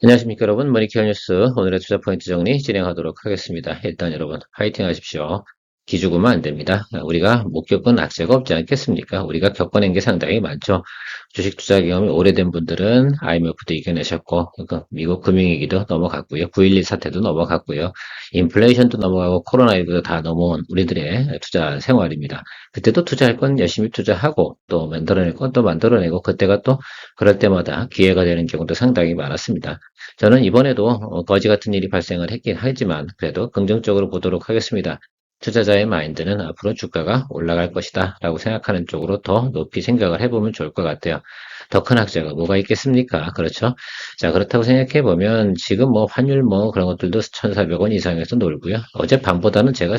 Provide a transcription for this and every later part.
안녕하십니까 여러분, 머니케어 뉴스 오늘의 투자 포인트 정리 진행하도록 하겠습니다. 일단 여러분 화이팅 하십시오. 기죽으면 안 됩니다. 우리가 못 겪은 악재가 없지 않겠습니까? 우리가 겪어낸 게 상당히 많죠. 주식 투자 경험이 오래된 분들은 IMF도 이겨내셨고, 그러니까 미국 금융위기도 넘어갔고요. 9.11 사태도 넘어갔고요. 인플레이션도 넘어가고 코로나19도 다 넘어온 우리들의 투자 생활입니다. 그때도 투자할 건 열심히 투자하고 또 만들어낼 건 또 만들어내고 그때가 또 그럴 때마다 기회가 되는 경우도 상당히 많았습니다. 저는 이번에도 거지 같은 일이 발생을 했긴 하지만 그래도 긍정적으로 보도록 하겠습니다. 투자자의 마인드는 앞으로 주가가 올라갈 것이다 라고 생각하는 쪽으로 더 높이 생각을 해보면 좋을 것 같아요. 더 큰 악재가 뭐가 있겠습니까? 그렇죠? 자, 그렇다고 생각해 보면 지금 뭐 환율 뭐 그런 것들도 1,400원 이상에서 놀고요. 어젯밤보다는 제가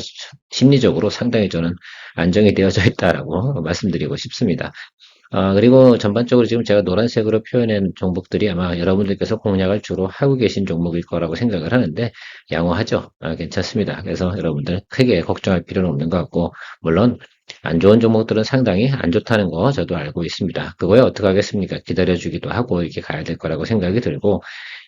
심리적으로 상당히 저는 안정이 되어져 있다라고 말씀드리고 싶습니다. 그리고 전반적으로 지금 제가 노란색으로 표현한 종목들이 아마 여러분들께서 공략을 주로 하고 계신 종목일 거라고 생각을 하는데, 양호하죠? 괜찮습니다. 그래서 여러분들 크게 걱정할 필요는 없는 것 같고, 물론, 안 좋은 종목들은 상당히 안 좋다는 거 저도 알고 있습니다. 그거에 어떻게 하겠습니까? 기다려주기도 하고 이렇게 가야 될 거라고 생각이 들고,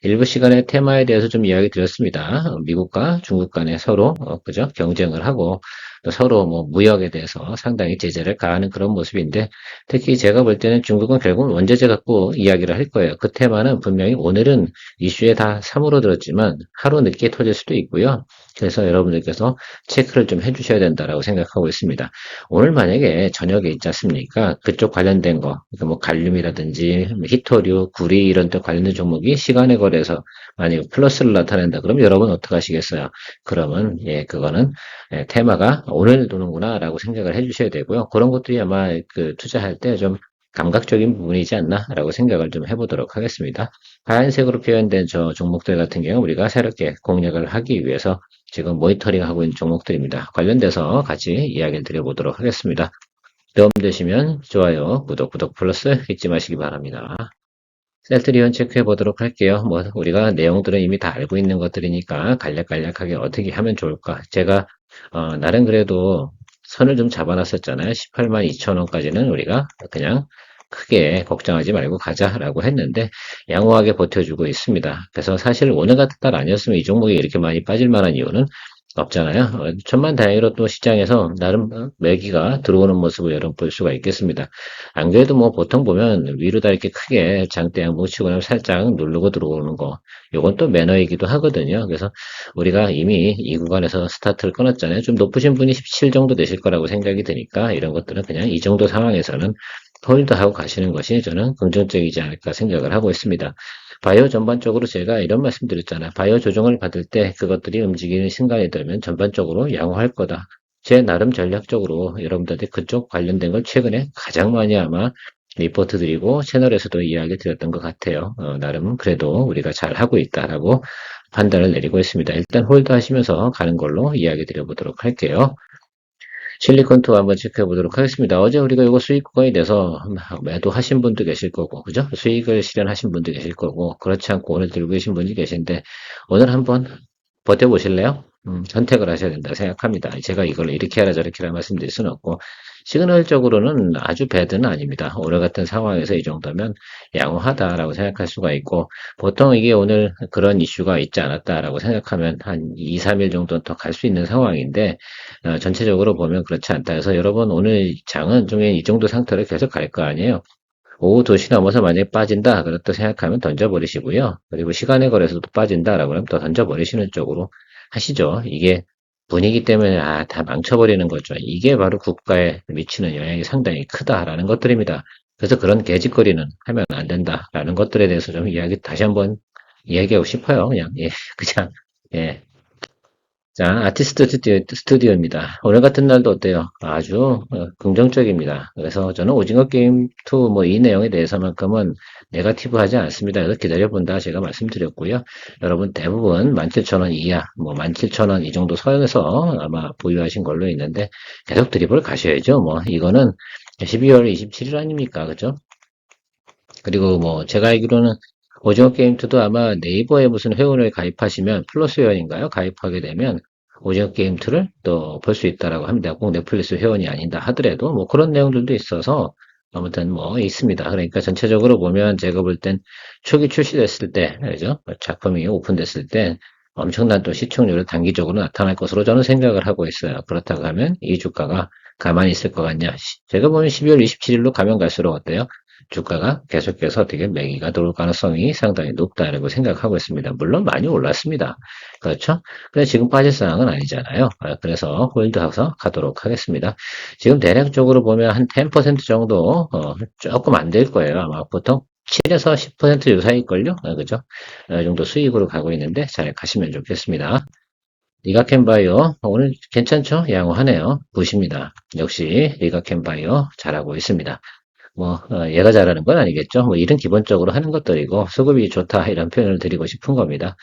일부 시간에 테마에 대해서 좀 이야기 드렸습니다. 미국과 중국 간에 서로, 그죠? 경쟁을 하고, 또 서로 뭐 무역에 대해서 상당히 제재를 가하는 그런 모습인데, 특히 제가 볼 때는 중국은 결국 원자재 갖고 이야기를 할 거예요. 그 테마는 분명히 오늘은 이슈에 다 사물어들었지만 하루 늦게 터질 수도 있고요. 그래서 여러분들께서 체크를 좀 해주셔야 된다라고 생각하고 있습니다. 오늘 만약에 저녁에 있지 않습니까? 그쪽 관련된 거, 그러니까 뭐 갈륨이라든지 히토류, 구리 이런 데 관련된 종목이 시간에 거래해서 만약 플러스를 나타낸다. 그럼 여러분 어떻게 하시겠어요? 그러면 그거는 테마가 오늘 도는구나라고 생각을 해주셔야 되고요. 그런 것들이 아마 그 투자할 때 좀 감각적인 부분이지 않나라고 생각을 좀 해보도록 하겠습니다. 하얀색으로 표현된 저 종목들 같은 경우 우리가 새롭게 공략을 하기 위해서 지금 모니터링하고 있는 종목들입니다. 관련돼서 같이 이야기를 드려보도록 하겠습니다. 도움 되시면 좋아요, 구독 플러스 잊지 마시기 바랍니다. 셀트리온 체크해 보도록 할게요. 뭐 우리가 내용들은 이미 다 알고 있는 것들이니까 간략간략하게 어떻게 하면 좋을까? 제가 나름 그래도 선을 좀 잡아놨었잖아요. 18만 2천 원까지는 우리가 그냥 크게 걱정하지 말고 가자라고 했는데 양호하게 버텨주고 있습니다. 그래서 사실 오늘 같은 날 아니었으면 이 종목이 이렇게 많이 빠질 만한 이유는 없잖아요. 천만다행으로 또 시장에서 나름 매기가 들어오는 모습을 여러분 볼 수가 있겠습니다. 안 그래도 뭐 보통 보면 위로다 이렇게 크게 장대양 뭉치고 나면 살짝 누르고 들어오는 거. 요건 또 매너이기도 하거든요. 그래서 우리가 이미 이 구간에서 스타트를 끊었잖아요. 좀 높으신 분이 17 정도 되실 거라고 생각이 드니까 이런 것들은 그냥 이 정도 상황에서는 홀드하고 가시는 것이 저는 긍정적이지 않을까 생각을 하고 있습니다. 바이오 전반적으로 제가 이런 말씀 드렸잖아요. 바이오 조정을 받을 때 그것들이 움직이는 순간이 되면 전반적으로 양호할 거다. 제 나름 전략적으로 여러분들한테 그쪽 관련된 걸 최근에 가장 많이 아마 리포트 드리고 채널에서도 이야기 드렸던 것 같아요. 나름 그래도 우리가 잘 하고 있다라고 판단을 내리고 있습니다. 일단 홀드 하시면서 가는 걸로 이야기 드려보도록 할게요. 실리콘2 한번 체크해 보도록 하겠습니다. 어제 우리가 이거 수익 구간이 돼서 매도하신 분도 계실 거고, 그죠? 수익을 실현하신 분도 계실 거고, 그렇지 않고 오늘 들고 계신 분이 계신데, 오늘 한번 버텨보실래요? 선택을 하셔야 된다 생각합니다. 제가 이걸 이렇게 하라 저렇게 하라 말씀드릴 수는 없고, 시그널적으로는 아주 배드는 아닙니다. 오늘 같은 상황에서 이 정도면 양호하다라고 생각할 수가 있고, 보통 이게 오늘 그런 이슈가 있지 않았다라고 생각하면 한 2, 3일 정도는 더 갈 수 있는 상황인데, 전체적으로 보면 그렇지 않다 해서 여러분 오늘 장은 좀 이 정도 상태로 계속 갈 거 아니에요. 오후 2시 넘어서 만약에 빠진다 그렇다 생각하면 던져버리시고요. 그리고 시간에 걸려서도 빠진다라고 하면 또 던져버리시는 쪽으로 하시죠. 이게 분위기 때문에 다 망쳐버리는 거죠. 이게 바로 국가에 미치는 영향이 상당히 크다라는 것들입니다. 그래서 그런 개짓거리는 하면 안 된다라는 것들에 대해서 좀 이야기 다시 한번 이야기하고 싶어요. 그냥 그냥 예. 자, 아티스트 스튜디오입니다. 오늘 같은 날도 어때요? 아주 긍정적입니다. 그래서 저는 오징어 게임 2 뭐 이 내용에 대해서만큼은 네거티브 하지 않습니다. 그래서 기다려본다 제가 말씀드렸고요. 여러분 대부분 17,000원 이하, 뭐 17,000원 이 정도 선에서 아마 보유하신 걸로 있는데 계속 드리블 가셔야죠. 뭐 이거는 12월 27일 아닙니까? 그죠? 그리고 뭐 제가 알기로는 오징어 게임2도 아마 네이버에 무슨 회원을 가입하시면 플러스 회원인가요? 가입하게 되면 오징어 게임2를 또 볼 수 있다라고 합니다. 꼭 넷플릭스 회원이 아니다 하더라도 뭐 그런 내용들도 있어서 아무튼 뭐 있습니다. 그러니까 전체적으로 보면 제가 볼 땐 초기 출시됐을 때, 그죠? 작품이 오픈됐을 때 엄청난 또 시청률이 단기적으로 나타날 것으로 저는 생각을 하고 있어요. 그렇다고 하면 이 주가가 가만히 있을 것 같냐? 제가 보면 12월 27일로 가면 갈수록 어때요? 주가가 계속해서 어떻게 매기가 들어올 가능성이 상당히 높다라고 생각하고 있습니다. 물론 많이 올랐습니다. 그렇죠? 근데 지금 빠질 상황은 아니잖아요. 그래서 홀드해서 가도록 하겠습니다. 지금 대략적으로 보면 한 10% 정도, 조금 안 될 거예요. 아마 보통 7에서 10% 유사일걸요? 그죠? 이 정도 수익으로 가고 있는데 잘 가시면 좋겠습니다. 리가캔바이오 오늘 괜찮죠? 양호하네요. 굿입니다. 역시 리가캔바이오 잘하고 있습니다. 뭐 얘가 잘하는 건 아니겠죠. 뭐 일은 기본적으로 하는 것들이고 수급이 좋다 이런 표현을 드리고 싶은 겁니다.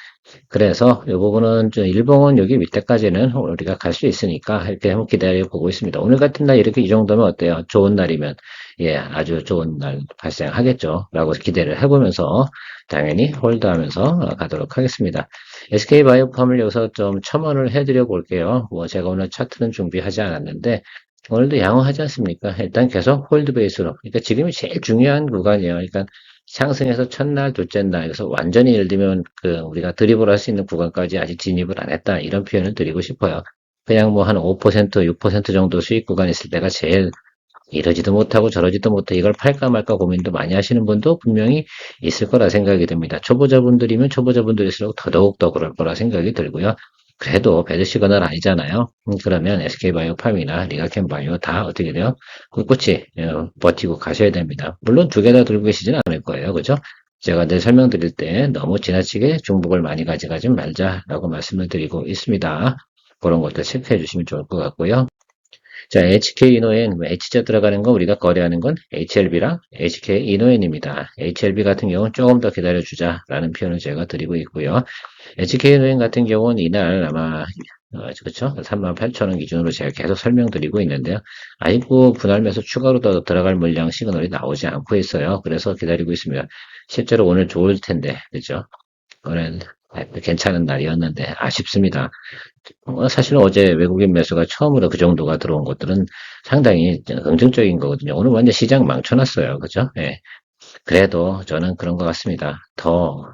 그래서 이 부분은 일봉은 여기 밑에까지는 우리가 갈 수 있으니까 이렇게 한번 기다려 보고 있습니다. 오늘 같은 날 이렇게 이 정도면 어때요? 좋은 날이면 예 아주 좋은 날 발생하겠죠. 라고 기대를 해보면서 당연히 홀드하면서 가도록 하겠습니다. SK바이오팜을 여기서 좀 첨언을 해드려 볼게요. 뭐 제가 오늘 차트는 준비하지 않았는데 오늘도 양호하지 않습니까? 일단 계속 홀드 베이스로. 그러니까 지금이 제일 중요한 구간이에요. 그러니까 상승해서 첫날, 둘째 날, 그래서 완전히 예를 들면 그 우리가 드리블 할 수 있는 구간까지 아직 진입을 안 했다. 이런 표현을 드리고 싶어요. 그냥 뭐 한 5%, 6% 정도 수익 구간 있을 때가 제일 이러지도 못하고 저러지도 못해 이걸 팔까 말까 고민도 많이 하시는 분도 분명히 있을 거라 생각이 듭니다. 초보자분들이면 초보자분들일수록 더더욱 더 그럴 거라 생각이 들고요. 그래도 배드 시그널 아니잖아요. 그러면 SK바이오팜이나 리가캔바이오 다 어떻게 돼요? 꿋꿋이 버티고 가셔야 됩니다. 물론 두 개 다 들고 계시진 않을 거예요. 그죠? 제가 늘 설명드릴 때 너무 지나치게 중복을 많이 가져가지 말자라고 말씀을 드리고 있습니다. 그런 것들 체크해 주시면 좋을 것 같고요. 자, HK 이노엔, H자 들어가는 거 우리가 거래하는 건 HLB랑 HK 이노엔입니다. HLB 같은 경우는 조금 더 기다려주자라는 표현을 제가 드리고 있고요. HK 이노엔 같은 경우는 이날 아마 그렇죠? 38,000원 기준으로 제가 계속 설명드리고 있는데요. 아이고 분할 매수 추가로 더 들어갈 물량 시그널이 나오지 않고 있어요. 그래서 기다리고 있습니다. 실제로 오늘 좋을 텐데, 그죠? 오늘 괜찮은 날이었는데 아쉽습니다. 사실은 어제 외국인 매수가 처음으로 그 정도가 들어온 것들은 상당히 긍정적인 거거든요. 오늘 완전 시장 망쳐놨어요. 그죠? 예. 그래도 저는 그런 것 같습니다. 더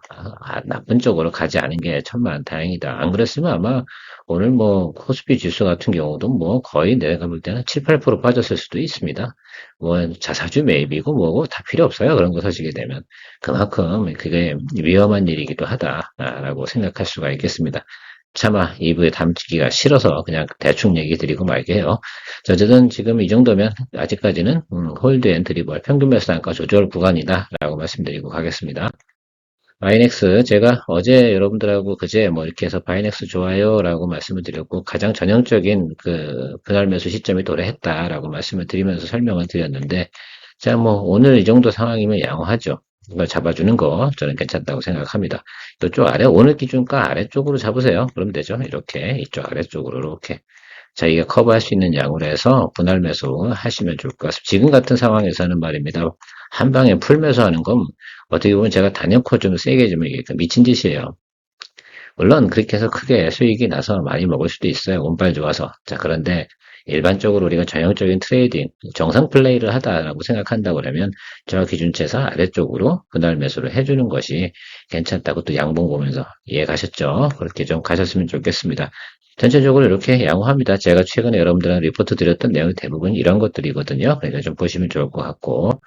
나쁜 쪽으로 가지 않은 게 천만 다행이다. 안 그랬으면 아마 오늘 뭐 코스피 지수 같은 경우도 뭐 거의 내가 볼 때는 7, 8% 빠졌을 수도 있습니다. 뭐 자사주 매입이고 뭐고 다 필요 없어요. 그런 거 사시게 되면. 그만큼 그게 위험한 일이기도 하다라고 생각할 수가 있겠습니다. 차마 2부에 담기가 싫어서 그냥 대충 얘기 드리고 말게 해요. 어쨌든 지금 이 정도면 아직까지는 홀드 앤 드리블 평균 매수 단가 조절 구간이다 라고 말씀드리고 가겠습니다. 바이넥스 제가 어제 여러분들하고 그제 뭐 이렇게 해서 바이넥스 좋아요 라고 말씀을 드렸고 가장 전형적인 그 분할 매수 시점이 도래했다라고 말씀을 드리면서 설명을 드렸는데 자 뭐 오늘 이 정도 상황이면 양호하죠. 이걸 잡아주는 거 저는 괜찮다고 생각합니다. 이쪽 아래 오늘 기준가 아래쪽으로 잡으세요. 그러면 되죠. 이렇게 이쪽 아래쪽으로 이렇게 자기가 커버할 수 있는 양으로 해서 분할 매수 하시면 좋을 것 같습니다. 지금 같은 상황에서는 말입니다. 한 방에 풀 매수하는 건 어떻게 보면 제가 단연코 좀 세게 좀 이게 미친 짓이에요. 물론 그렇게 해서 크게 수익이 나서 많이 먹을 수도 있어요. 운빨 좋아서. 자, 그런데 일반적으로 우리가 전형적인 트레이딩, 정상 플레이를 하다라고 생각한다고 그러면 저 기준치에서 아래쪽으로 분할 매수를 해주는 것이 괜찮다고 또 양봉 보면서 이해 가셨죠? 그렇게 좀 가셨으면 좋겠습니다. 전체적으로 이렇게 양호합니다. 제가 최근에 여러분들한테 리포트 드렸던 내용이 대부분 이런 것들이거든요. 그러니까 좀 보시면 좋을 것 같고.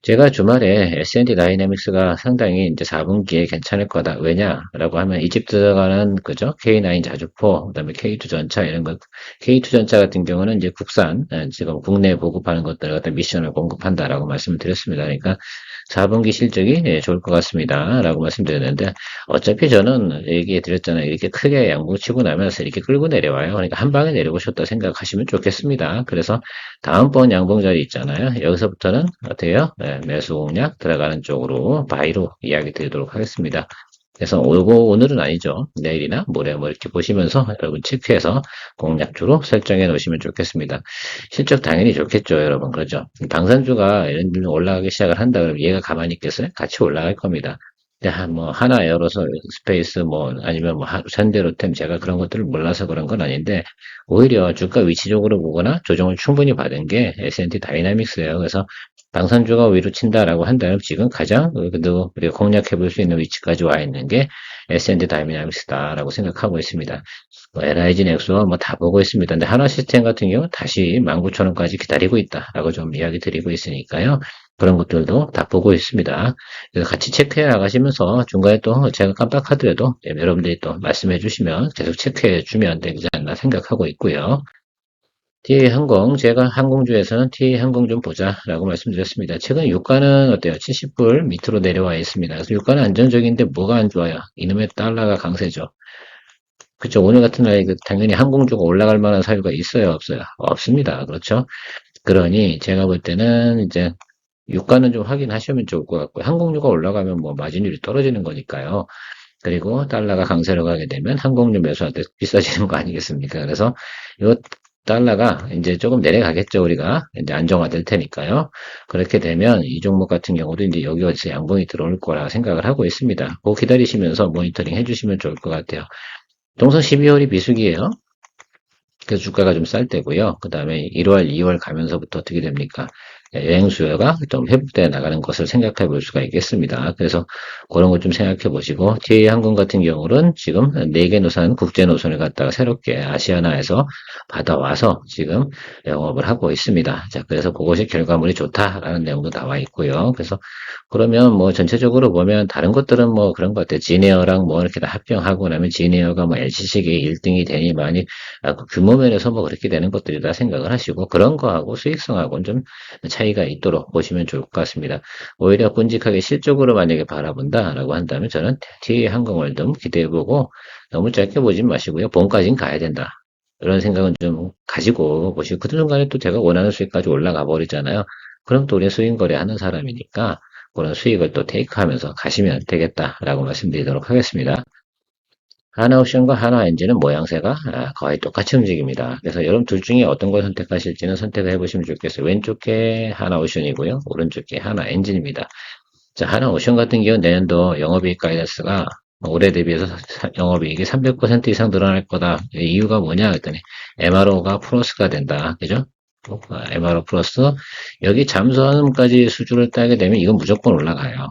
제가 주말에 S&T 다이내믹스가 상당히 이제 4분기에 괜찮을 거다. 왜냐라고 하면 이집트 들어가는 그죠? K9 자주포, 그다음에 K2 전차 이런 것. K2 전차 같은 경우는 이제 국산 지금 국내에 보급하는 것들 갖다 미션을 공급한다라고 말씀을 드렸습니다. 그러니까 4분기 실적이 좋을 것 같습니다라고 말씀드렸는데 어차피 저는 얘기해 드렸잖아요. 이렇게 크게 양봉 치고 나면서 이렇게 끌고 내려와요. 그러니까 한 방에 내려오셨다 생각하시면 좋겠습니다. 그래서 다음번 양봉 자리 있잖아요. 여기서부터는 어때요? 네, 매수 공략 들어가는 쪽으로 바이로 이야기 드리도록 하겠습니다. 그래서 오늘은 아니죠. 내일이나 모레 뭐 이렇게 보시면서 여러분 체크해서 공략주로 설정해 놓으시면 좋겠습니다. 실적 당연히 좋겠죠, 여러분. 그렇죠? 방산주가 예를 들면 올라가기 시작을 한다 그러면 얘가 가만히 있겠어요? 같이 올라갈 겁니다. 근데 뭐 하나 에어로서 스페이스 뭐 아니면 뭐 현대로템 제가 그런 것들을 몰라서 그런 건 아닌데 오히려 주가 위치적으로 보거나 조정을 충분히 받은 게 S&T 다이나믹스예요. 그래서 방산주가 위로 친다라고 한다면 지금 가장 그래도 우리가 공략해 볼 수 있는 위치까지 와 있는 게 S&T 다이나믹스다라고 생각하고 있습니다. 뭐 LIG 넥스와 뭐 다 보고 있습니다. 근데 하나 시스템 같은 경우 다시 19,000원까지 기다리고 있다라고 좀 이야기 드리고 있으니까요. 그런 것들도 다 보고 있습니다. 그래서 같이 체크해 나가시면서 중간에 또 제가 깜빡하더라도 여러분들이 또 말씀해 주시면 계속 체크해 주면 되지 않나 생각하고 있고요. TA항공, 제가 항공주에서는 TA항공 좀 보자라고 말씀드렸습니다. 최근 유가는 어때요? 70불 밑으로 내려와 있습니다. 그래서 유가는 안정적인데 뭐가 안 좋아요? 이놈의 달러가 강세죠. 그렇죠. 오늘 같은 날에 당연히 항공주가 올라갈 만한 사유가 있어요, 없어요? 없습니다. 그렇죠. 그러니 제가 볼 때는 이제 유가는 좀 확인하시면 좋을 것 같고요. 항공료가 올라가면 뭐 마진율이 떨어지는 거니까요. 그리고 달러가 강세로 가게 되면 항공료 매수할 때 비싸지는 거 아니겠습니까? 그래서 이 달러가 이제 조금 내려가겠죠, 우리가. 이제 안정화될 테니까요. 그렇게 되면 이 종목 같은 경우도 이제 여기 어디서 양봉이 들어올 거라 생각을 하고 있습니다. 그거 기다리시면서 모니터링 해주시면 좋을 것 같아요. 동선 12월이 비수기예요. 그래서 주가가 좀 쌀 때고요. 그 다음에 1월, 2월 가면서부터 어떻게 됩니까? 여행 수요가 좀 회복되어 나가는 것을 생각해 볼 수가 있겠습니다. 그래서 그런 것 좀 생각해 보시고, TA항공 같은 경우는 지금 4개 노선, 국제 노선을 갖다가 새롭게 아시아나에서 받아와서 지금 영업을 하고 있습니다. 자, 그래서 그것이 결과물이 좋다라는 내용도 나와 있고요. 그래서 그러면 뭐 전체적으로 보면 다른 것들은 뭐 그런 것 같아요. 지네어랑 뭐 이렇게 다 합병하고 나면 지네어가 뭐 LCC계 1등이 되니 많이 그 규모 면에서 뭐 그렇게 되는 것들이다 생각을 하시고 그런 거하고 수익성하고는 좀 차이가 있도록 보시면 좋을 것 같습니다. 오히려 끔찍하게 실적으로 만약에 바라본다라고 한다면 저는 TA항공을 좀 기대해보고 너무 짧게 보진 마시고요. 봄까지는 가야 된다. 이런 생각은 좀 가지고 보시고 그 순간에 또 제가 원하는 수익까지 올라가 버리잖아요. 그럼 또 우리 수익 거래하는 사람이니까 그런 수익을 또 테이크하면서 가시면 되겠다라고 말씀드리도록 하겠습니다. 하나옵션과 하나엔진은 모양새가 거의 똑같이 움직입니다. 그래서 여러분 둘 중에 어떤 걸 선택하실지는 선택을 해보시면 좋겠어요. 왼쪽에 하나오션이고요. 오른쪽에 하나엔진입니다. 자, 하나오션 같은 경우는 내년도 영업이익 가이던스가 올해 대비해서 영업이익이 300% 이상 늘어날 거다. 이유가 뭐냐 했더니 MRO가 플러스가 된다. 그죠? MRO 플러스 여기 잠수함까지 수주를 따게 되면 이건 무조건 올라가요.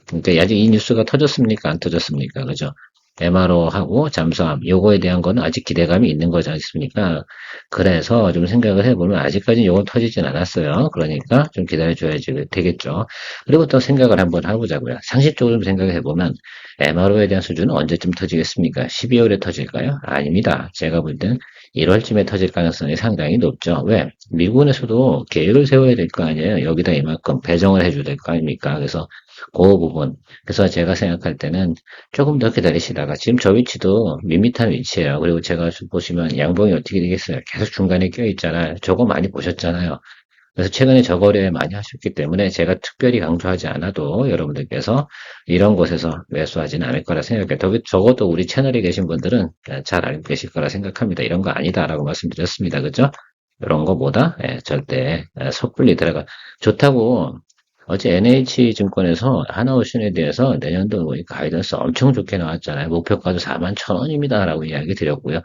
그러니까 아직 이 뉴스가 터졌습니까? 안 터졌습니까? 그죠? MRO하고 잠수함 요거에 대한 거는 아직 기대감이 있는 거지 않습니까? 그래서 좀 생각을 해보면 아직까지는 요건 터지진 않았어요. 그러니까 좀 기다려줘야지 되겠죠. 그리고 또 생각을 한번 해보자고요. 상식적으로 좀 생각을 해보면 MRO에 대한 수준은 언제쯤 터지겠습니까? 12월에 터질까요? 아닙니다. 제가 볼 땐 1월쯤에 터질 가능성이 상당히 높죠. 왜? 미군에서도 계획을 세워야 될 거 아니에요. 여기다 이만큼 배정을 해줘야 될 거 아닙니까? 그래서 그 부분. 그래서 제가 생각할 때는 조금 더 기다리시다가 지금 저 위치도 밋밋한 위치예요. 그리고 제가 보시면 양봉이 어떻게 되겠어요? 계속 중간에 껴 있잖아요. 저거 많이 보셨잖아요. 그래서 최근에 저거래 많이 하셨기 때문에 제가 특별히 강조하지 않아도 여러분들께서 이런 곳에서 매수하지는 않을 거라 생각해요. 적어도 우리 채널에 계신 분들은 잘 알고 계실 거라 생각합니다. 이런 거 아니다라고 말씀드렸습니다. 그죠? 이런 거보다 절대 섣불리 들어가 좋다고 어제 NH증권에서 하나오션에 대해서 내년도 뭐 가이던스 엄청 좋게 나왔잖아요. 목표가도 41,000원입니다라고 이야기 드렸고요.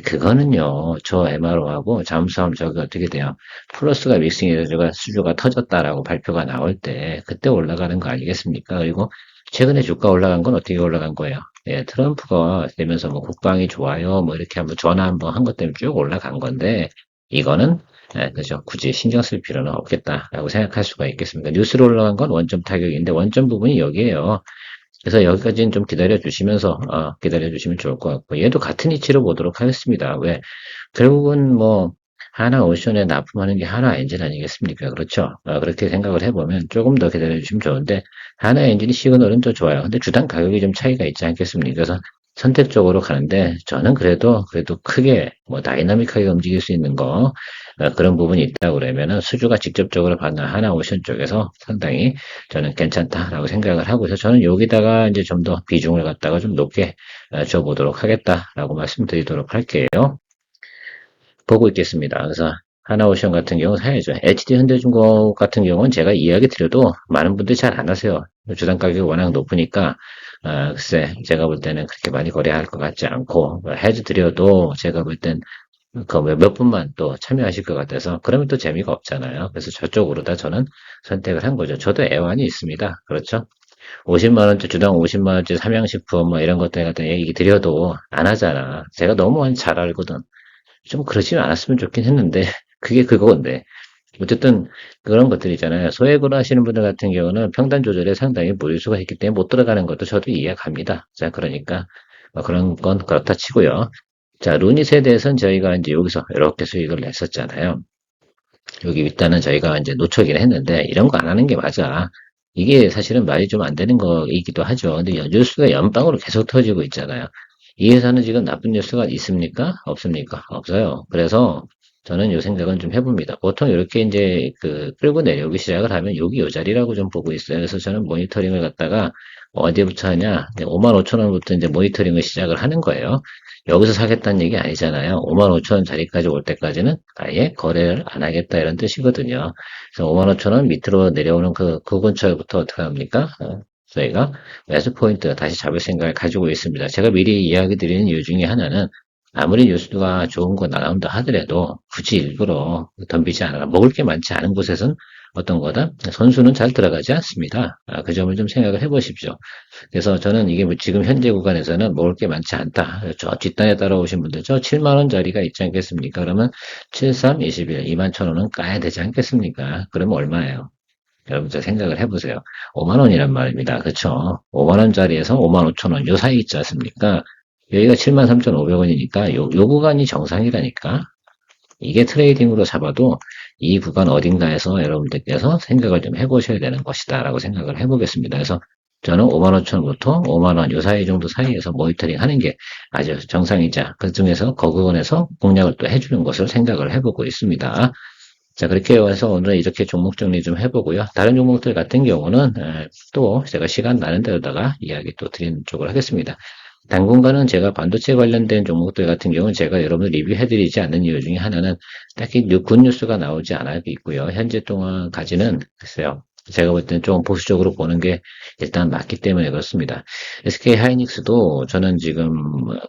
그거는요. 저 MRO하고 잠수함 저기 어떻게 돼요? 플러스가 믹싱이 돼가 수주가 터졌다라고 발표가 나올 때 그때 올라가는 거 아니겠습니까? 그리고 최근에 주가 올라간 건 어떻게 올라간 거예요? 예, 트럼프가 되면서 뭐 국방이 좋아요. 뭐 이렇게 한번 전화 한번 한 것 때문에 쭉 올라간 건데 이거는 그죠. 굳이 신경 쓸 필요는 없겠다라고 생각할 수가 있겠습니다. 뉴스로 올라간 건 원점 타격인데 원점 부분이 여기에요. 그래서 여기까지는 좀 기다려 주시면서 기다려 주시면 좋을 것 같고 얘도 같은 이치로 보도록 하겠습니다. 왜? 결국은 뭐 하나 오션에 납품하는 게 하나 엔진 아니겠습니까? 그렇죠? 그렇게 생각을 해보면 조금 더 기다려 주시면 좋은데 하나 엔진이 시그널은 더 좋아요. 근데 주당 가격이 좀 차이가 있지 않겠습니까? 그래서 선택적으로 가는데 저는 그래도 크게 뭐 다이나믹하게 움직일 수 있는 거 그런 부분이 있다고 그러면은 수주가 직접적으로 받는 하나오션 쪽에서 상당히 저는 괜찮다라고 생각을 하고 있어서 저는 여기다가 이제 좀 더 비중을 갖다가 좀 높게 줘보도록 하겠다라고 말씀드리도록 할게요. 보고 있겠습니다. 그래서 하나오션 같은 경우 사야죠. HD 현대중공업 같은 경우는 제가 이야기 드려도 많은 분들이 잘 안 하세요. 주당 가격이 워낙 높으니까 글쎄 제가 볼 때는 그렇게 많이 거래할 것 같지 않고 해주 드려도 제가 볼 땐 그 몇 분만 또 참여하실 것 같아서 그러면 또 재미가 없잖아요. 그래서 저쪽으로 다 저는 선택을 한 거죠. 저도 애완이 있습니다. 그렇죠? 50만 원째 주당 50만 원째 삼양식품 뭐 이런 것들 같은 얘기 드려도 안 하잖아. 제가 너무 잘 알거든. 좀 그러지 않았으면 좋긴 했는데 그게 그건데 어쨌든 그런 것들이잖아요. 소액으로 하시는 분들 같은 경우는 평단 조절에 상당히 무리수가 있기 때문에 못 들어가는 것도 저도 이해갑니다. 자, 그러니까 뭐 그런 건 그렇다 치고요. 자, 루닛에 대해서는 저희가 이제 여기서 이렇게 수익을 냈었잖아요. 여기 일단은 저희가 이제 놓쳐긴 했는데 이런 거 안 하는 게 맞아. 이게 사실은 말이 좀 안 되는 거이기도 하죠. 근데 뉴스가 연방으로 계속 터지고 있잖아요. 이 회사는 지금 나쁜 뉴스가 있습니까? 없습니까? 없어요. 그래서 저는 요 생각은 좀 해봅니다. 보통 이렇게 이제 끌고 내려오기 시작을 하면 여기 요 자리라고 좀 보고 있어요. 그래서 저는 모니터링을 갖다가 어디부터 하냐? 5만 5천 원부터 이제 모니터링을 시작을 하는 거예요. 여기서 사겠다는 얘기 아니잖아요. 5만 5천 원 자리까지 올 때까지는 아예 거래를 안 하겠다 이런 뜻이거든요. 그래서 5만 5천 원 밑으로 내려오는 그 근처부터 어떻게 합니까? 저희가 매수 포인트 다시 잡을 생각을 가지고 있습니다. 제가 미리 이야기 드리는 이유 중에 하나는 아무리 뉴스가 좋은 거 나온다 하더라도 굳이 일부러 덤비지 않아. 먹을 게 많지 않은 곳에선 어떤 거다? 선수는 잘 들어가지 않습니다. 그 점을 좀 생각을 해보십시오. 그래서 저는 이게 뭐 지금 현재 구간에서는 먹을 게 많지 않다. 저 뒷단에 따라오신 분들, 저 7만 원짜리가 있지 않겠습니까? 그러면 73, 21, 2만 천 원은 까야 되지 않겠습니까? 그러면 얼마예요? 여러분 저 생각을 해보세요. 5만 원이란 말입니다. 그렇죠? 5만 원짜리에서 5만 5천 원 요 사이 있지 않습니까? 여기가 7만 3,500원이니까 요 구간이 정상이라니까. 이게 트레이딩으로 잡아도 이 구간 어딘가에서 여러분들께서 생각을 좀 해보셔야 되는 것이다라고 생각을 해보겠습니다. 그래서 저는 5만 5천원부터 5만 원 요 사이 정도 사이에서 모니터링 하는 게 아주 정상이자 그 중에서 거구간에서 공략을 또 해주는 것을 생각을 해보고 있습니다. 자, 그렇게 해서 오늘은 이렇게 종목 정리 좀 해보고요. 다른 종목들 같은 경우는 또 제가 시간 나는 데로다가 이야기 또 드리는 쪽으로 하겠습니다. 당분간은 제가 반도체 관련된 종목들 같은 경우는 제가 여러분들 리뷰해드리지 않는 이유 중에 하나는 딱히 굿뉴스가 나오지 않아 있고요. 현재 동안까지는 글쎄요. 제가 볼 때는 좀 보수적으로 보는 게 일단 맞기 때문에 그렇습니다. SK 하이닉스도 저는 지금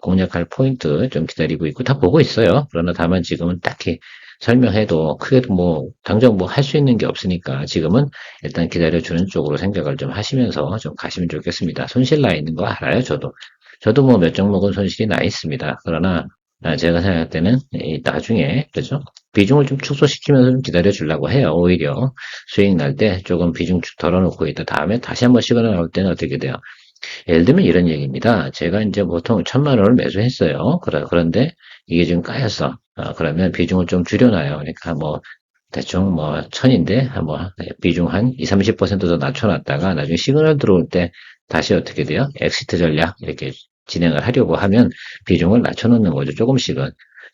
공략할 포인트 좀 기다리고 있고 다 보고 있어요. 그러나 다만 지금은 딱히 설명해도 크게도 뭐 당장 뭐 할 수 있는 게 없으니까 지금은 일단 기다려주는 쪽으로 생각을 좀 하시면서 좀 가시면 좋겠습니다. 손실 나 있는 거 알아요, 저도 뭐 몇 종목은 손실이 나 있습니다. 그러나 제가 생각할 때는 나중에 그죠? 비중을 좀 축소시키면서 좀 기다려 주려고 해요. 오히려 수익 날 때 조금 비중 쭉 덜어놓고 있다 다음에 다시 한번 시그널 나올 때는 어떻게 돼요? 예를 들면 이런 얘기입니다. 제가 이제 보통 1,000만 원을 매수했어요. 그런데 이게 지금 까였어. 그러면 비중을 좀 줄여놔요. 그러니까 뭐 대충 뭐 1,000인데 뭐 비중 한 20, 30%더 낮춰놨다가 나중에 시그널 들어올 때 다시 어떻게 돼요? 엑시트 전략 이렇게 진행을 하려고 하면 비중을 낮춰놓는 거죠. 조금씩은.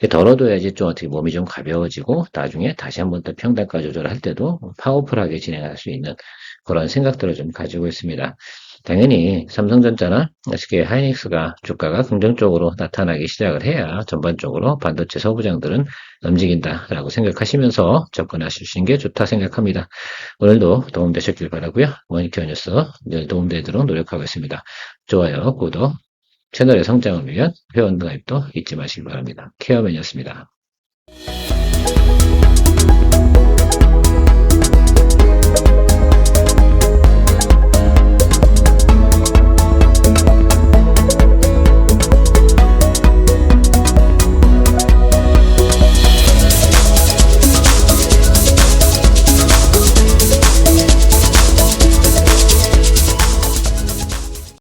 덜어둬야지 좀 어떻게 몸이 좀 가벼워지고 나중에 다시 한번 더 평단가 조절할 때도 파워풀하게 진행할 수 있는 그런 생각들을 좀 가지고 있습니다. 당연히 삼성전자나 SK 하이닉스가 주가가 긍정적으로 나타나기 시작을 해야 전반적으로 반도체 소부장들은 움직인다라고 생각하시면서 접근하실 수 있는 게 좋다 생각합니다. 오늘도 도움되셨길 바라고요. 모니터 뉴스 늘 도움되도록 노력하겠습니다. 좋아요, 구독, 채널의 성장을 위한 회원 가입도 잊지 마시기 바랍니다. 케어맨이었습니다.